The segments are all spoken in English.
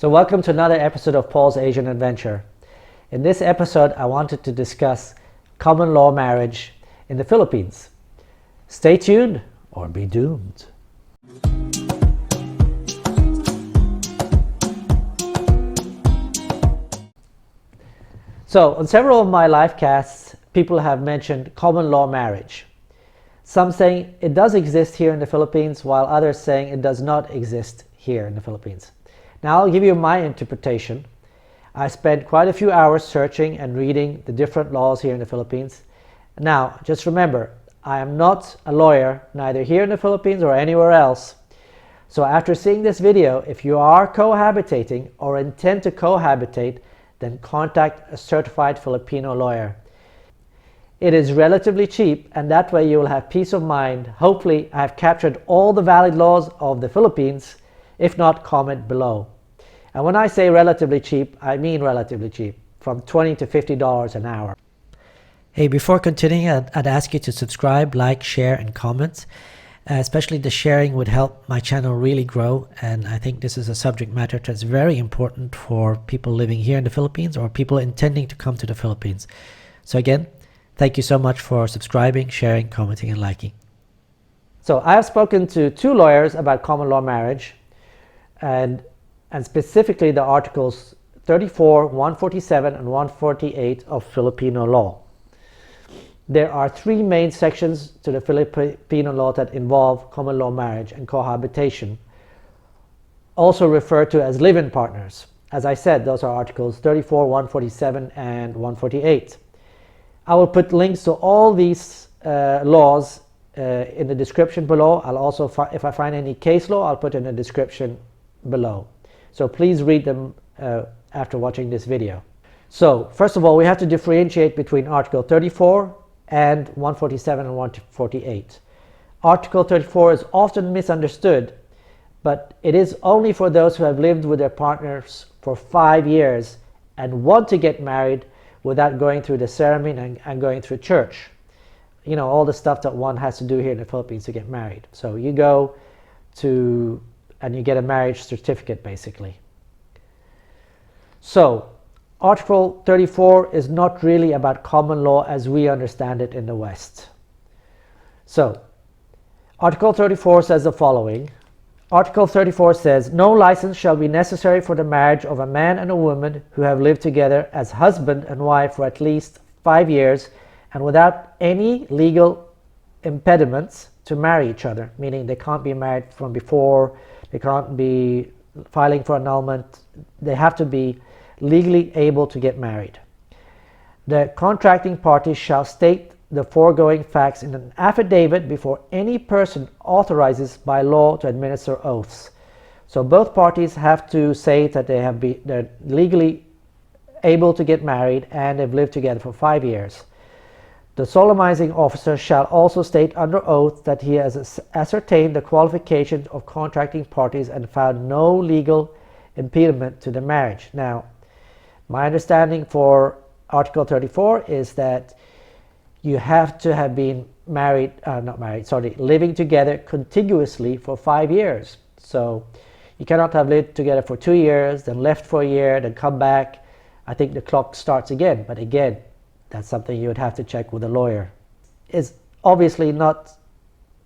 So welcome to another episode of Paul's Asian Adventure. In this episode, I wanted to discuss common law marriage in the Philippines. Stay tuned or be doomed. So on several of my live casts, people have mentioned common law marriage. Some saying it does exist here in the Philippines, while others saying it does not exist here in the Philippines. Now I'll give you my interpretation. I spent quite a few hours searching and reading the different laws here in the Philippines. Now, just remember, I am not a lawyer, neither here in the Philippines or anywhere else. So after seeing this video, if you are cohabitating or intend to cohabitate, then contact a certified Filipino lawyer. It is relatively cheap, and that way you will have peace of mind. Hopefully, I have captured all the valid laws of the Philippines. If not, comment below. And when I say relatively cheap, I mean relatively cheap, from $20 to $50 an hour. Hey, before continuing, I'd ask you to subscribe, like, share, and comment. Especially the sharing would help my channel really grow, and I think this is a subject matter that's very important for people living here in the Philippines or people intending to come to the Philippines. So again, thank you so much for subscribing, sharing, commenting, and liking. So I have spoken to two lawyers about common law marriage, and specifically the articles 34, 147, and 148 of Filipino law. There are three main sections to the Filipino law that involve common law marriage and cohabitation, also referred to as live-in partners. As I said, those are articles 34, 147, and 148. I will put links to all these laws in the description below. I'll also, if I find any case law, I'll put in the description below. So please read them after watching this video. So first of all, we have to differentiate between Article 34 and 147 and 148. Article 34 is often misunderstood, but it is only for those who have lived with their partners for 5 years and want to get married without going through the ceremony and going through church. You know, all the stuff that one has to do here in the Philippines to get married. So you go to and you get a marriage certificate, basically. So, Article 34 is not really about common law as we understand it in the West. So, Article 34 says the following. Article 34 says, no license shall be necessary for the marriage of a man and a woman who have lived together as husband and wife for at least 5 years and without any legal impediments to marry each other, meaning they can't be married from before, they can't be filing for annulment, they have to be legally able to get married. The contracting parties shall state the foregoing facts in an affidavit before any person authorizes by law to administer oaths. So both parties have to say that they're legally able to get married and they've lived together for 5 years. The solemnizing officer shall also state under oath that he has ascertained the qualifications of contracting parties and found no legal impediment to the marriage. Now, my understanding for Article 34 is that you have to have been living together contiguously for 5 years. So you cannot have lived together for 2 years, then left for a year, then come back. I think the clock starts again, but again, that's something you would have to check with a lawyer. It's obviously not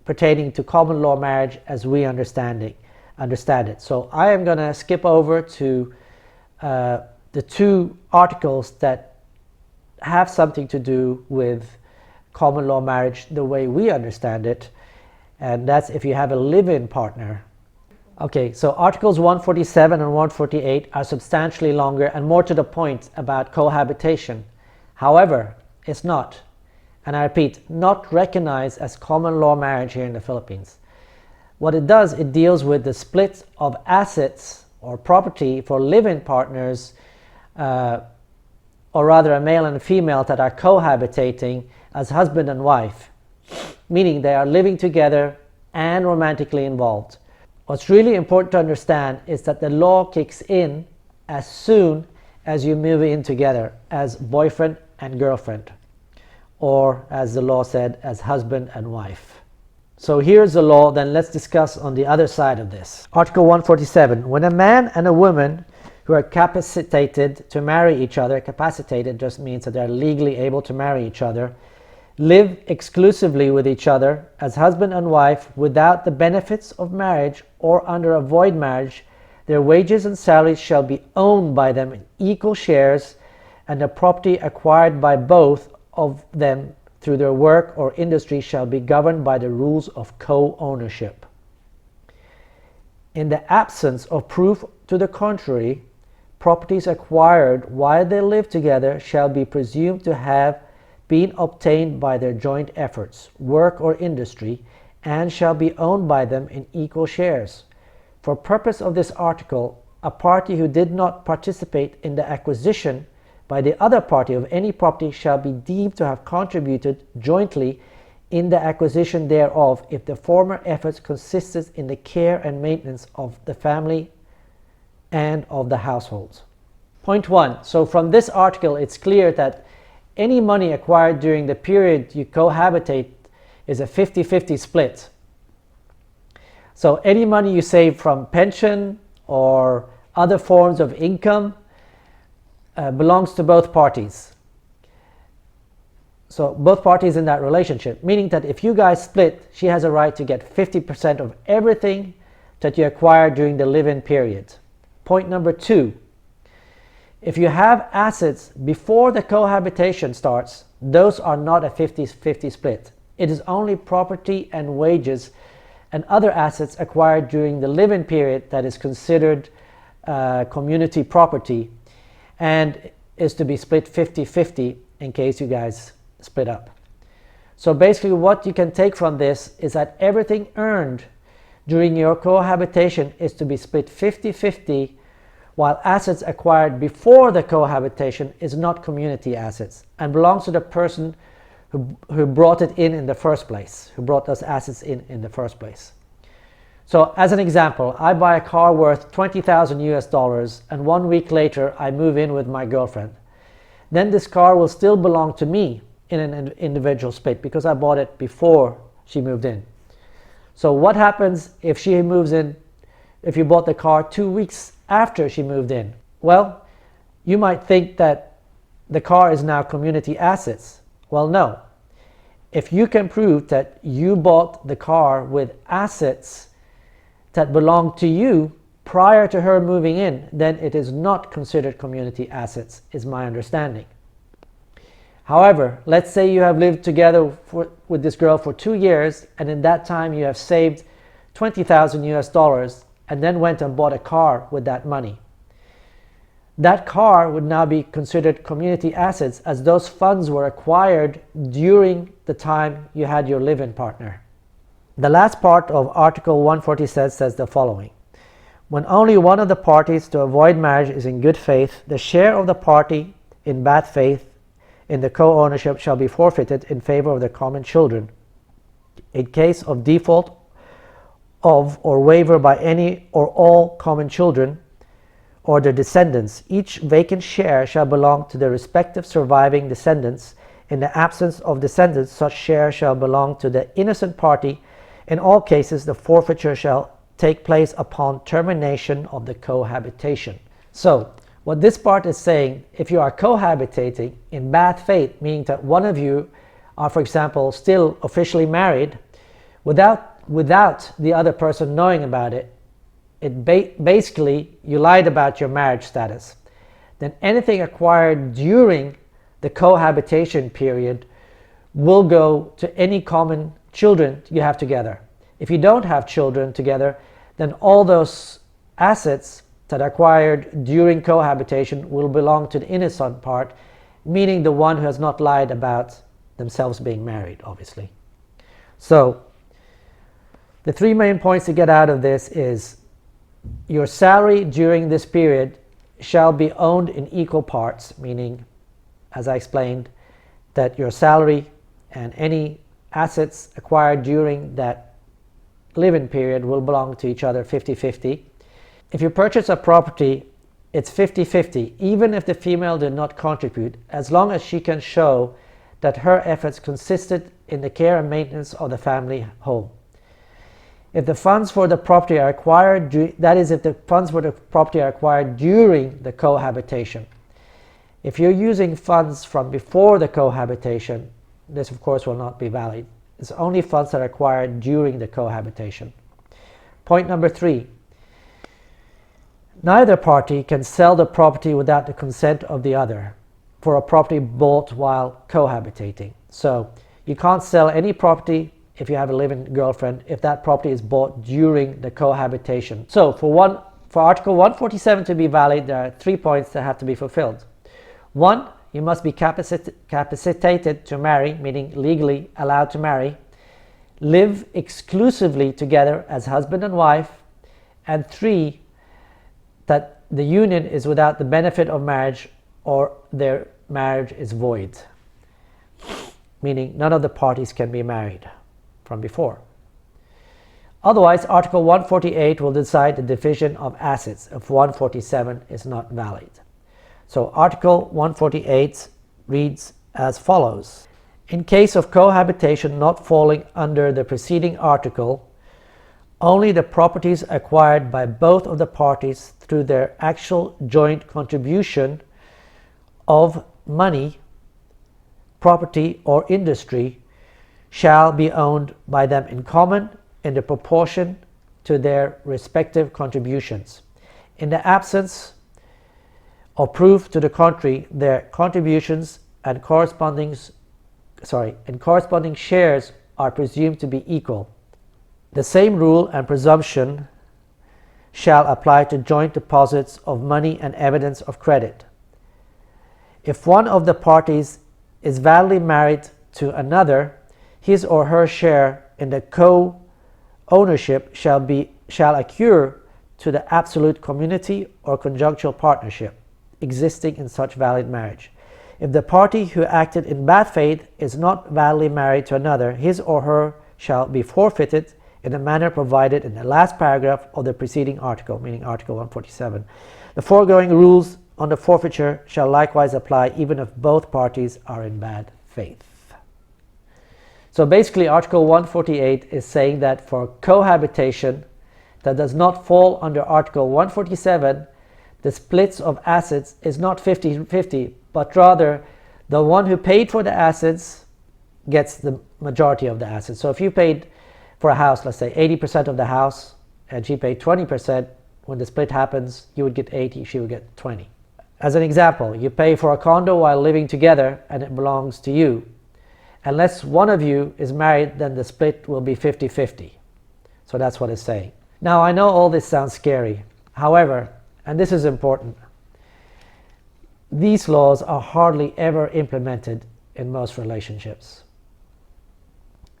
pertaining to common law marriage as we understand it. So I am going to skip over to the two articles that have something to do with common law marriage the way we understand it, and that's if you have a live-in partner. Okay, so Articles 147 and 148 are substantially longer and more to the point about cohabitation. However, it's not, and I repeat, not recognized as common law marriage here in the Philippines. What it does, it deals with the split of assets or property for live-in partners, or rather a male and a female that are cohabitating as husband and wife, meaning they are living together and romantically involved. What's really important to understand is that the law kicks in as soon as you move in together as boyfriend and girlfriend, or as the law said, as husband and wife. So here's the law, then let's discuss on the other side of this. Article 147. When a man and a woman who are capacitated to marry each other. Capacitated just means that they're legally able to marry each other. Live exclusively with each other as husband and wife without the benefits of marriage or under a void marriage. Their wages and salaries shall be owned by them in equal shares, and the property acquired by both of them through their work or industry shall be governed by the rules of co-ownership. In the absence of proof to the contrary, properties acquired while they live together shall be presumed to have been obtained by their joint efforts, work or industry, and shall be owned by them in equal shares. For purpose of this article, a party who did not participate in the acquisition by the other party of any property shall be deemed to have contributed jointly in the acquisition thereof if the former efforts consisted in the care and maintenance of the family and of the households. Point 1. So from this article, it's clear that any money acquired during the period you cohabitate is a 50-50 split. So any money you save from pension or other forms of income belongs to both parties. So both parties in that relationship, meaning that if you guys split, she has a right to get 50% of everything that you acquired during the live-in period. Point number 2. If you have assets before the cohabitation starts, those are not a 50-50 split. It is only property and wages and other assets acquired during the live-in period that is considered community property and is to be split 50-50 in case you guys split up. So basically what you can take from this is that everything earned during your cohabitation is to be split 50-50, while assets acquired before the cohabitation is not community assets and belongs to the person who brought it in the first place, who brought those assets in the first place. So as an example, I buy a car worth $20,000 and 1 week later I move in with my girlfriend. Then this car will still belong to me in an individual split because I bought it before she moved in. So what happens if she moves in, if you bought the car 2 weeks after she moved in? Well, you might think that the car is now community assets. Well, no. If you can prove that you bought the car with assets that belong to you prior to her moving in, then it is not considered community assets, is my understanding. However, let's say you have lived together with this girl for 2 years, and in that time you have saved $20,000 and then went and bought a car with that money. That car would now be considered community assets as those funds were acquired during the time you had your live-in partner. The last part of Article 140 says the following. When only one of the parties to avoid marriage is in good faith, the share of the party in bad faith in the co-ownership shall be forfeited in favor of the common children. In case of default of or waiver by any or all common children or their descendants, each vacant share shall belong to the respective surviving descendants. In the absence of descendants, such share shall belong to the innocent party. In all cases, the forfeiture shall take place upon termination of the cohabitation. So, what this part is saying, if you are cohabitating in bad faith, meaning that one of you are, for example, still officially married, without the other person knowing about it, basically you lied about your marriage status. Then anything acquired during the cohabitation period will go to any common children you have together. If you don't have children together, then all those assets that are acquired during cohabitation will belong to the innocent part, meaning the one who has not lied about themselves being married, obviously. So, the 3 main points to get out of this is your salary during this period shall be owned in equal parts, meaning, as I explained, that your salary and any assets acquired during that live-in period will belong to each other 50-50. If you purchase a property, it's 50-50, even if the female did not contribute, as long as she can show that her efforts consisted in the care and maintenance of the family home. If the funds for the property are acquired, that is, if the funds for the property are acquired during the cohabitation. If you're using funds from before the cohabitation, this of course will not be valid. It's only funds that are acquired during the cohabitation. Point number 3. Neither party can sell the property without the consent of the other for a property bought while cohabitating. So you can't sell any property if you have a live-in girlfriend if that property is bought during the cohabitation. So for Article 147 to be valid, there are 3 points that have to be fulfilled. 1, you must be capacitated to marry, meaning legally allowed to marry, live exclusively together as husband and wife, and 3, that the union is without the benefit of marriage or their marriage is void, meaning none of the parties can be married from before. Otherwise, Article 148 will decide the division of assets if 147 is not valid. So Article 148 reads as follows. In case of cohabitation not falling under the preceding article, only the properties acquired by both of the parties through their actual joint contribution of money, property, or industry shall be owned by them in common in the proportion to their respective contributions. In the absence of proof to the contrary, their contributions and corresponding shares are presumed to be equal. The same rule and presumption shall apply to joint deposits of money and evidence of credit. If one of the parties is validly married to another, his or her share in the co-ownership shall accrue to the absolute community or conjugal partnership existing in such valid marriage. If the party who acted in bad faith is not validly married to another, his or her shall be forfeited in the manner provided in the last paragraph of the preceding article, meaning Article 147. The foregoing rules on the forfeiture shall likewise apply even if both parties are in bad faith. So basically, Article 148 is saying that for cohabitation that does not fall under Article 147, the splits of assets is not 50-50, but rather the one who paid for the assets gets the majority of the assets. So if you paid for a house, let's say 80% of the house, and she paid 20%, when the split happens, you would get 80, she would get 20. As an example, you pay for a condo while living together and it belongs to you. Unless one of you is married, then the split will be 50-50. So that's what it's saying. Now, I know all this sounds scary. However, and this is important, these laws are hardly ever implemented in most relationships,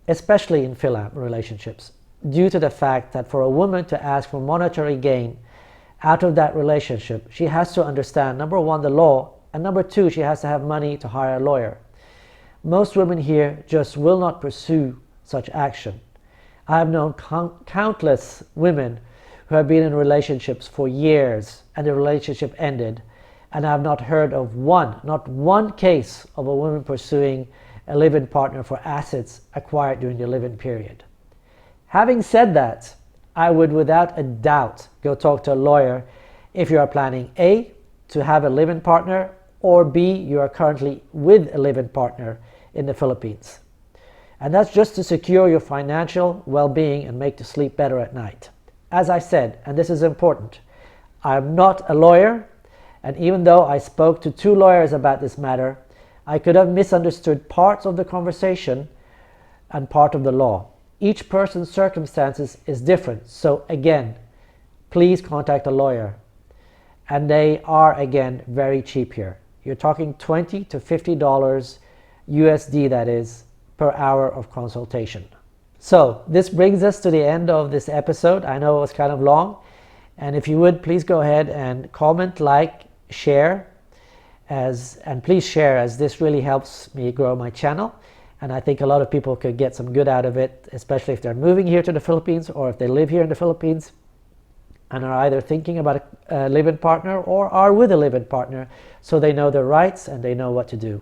especially in philam relationships, due to the fact that for a woman to ask for monetary gain out of that relationship, she has to understand, number 1, the law, and number 2, she has to have money to hire a lawyer. Most women here just will not pursue such action. I have known countless women who have been in relationships for years and the relationship ended, and I have not heard of not one case of a woman pursuing a live-in partner for assets acquired during the live-in period. Having said that, I would without a doubt go talk to a lawyer if you are planning A, to have a live-in partner, or B, you are currently with a live-in partner in the Philippines. And that's just to secure your financial well-being and make you sleep better at night. As I said, and this is important, I'm not a lawyer, and even though I spoke to 2 lawyers about this matter, I could have misunderstood parts of the conversation and part of the law. Each person's circumstances is different, so again, please contact a lawyer. And they are, again, very cheap here. You're talking $20 to $50 USD, that is, per hour of consultation. So this brings us to the end of this episode. I know it was kind of long, and if you would, please go ahead and comment, like, share, and please share, as this really helps me grow my channel, and I think a lot of people could get some good out of it, especially if they're moving here to the Philippines or if they live here in the Philippines and are either thinking about a live-in partner or are with a live-in partner, so they know their rights and they know what to do.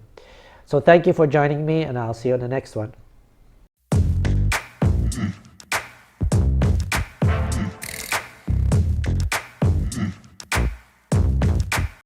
So thank you for joining me, and I'll see you on the next one.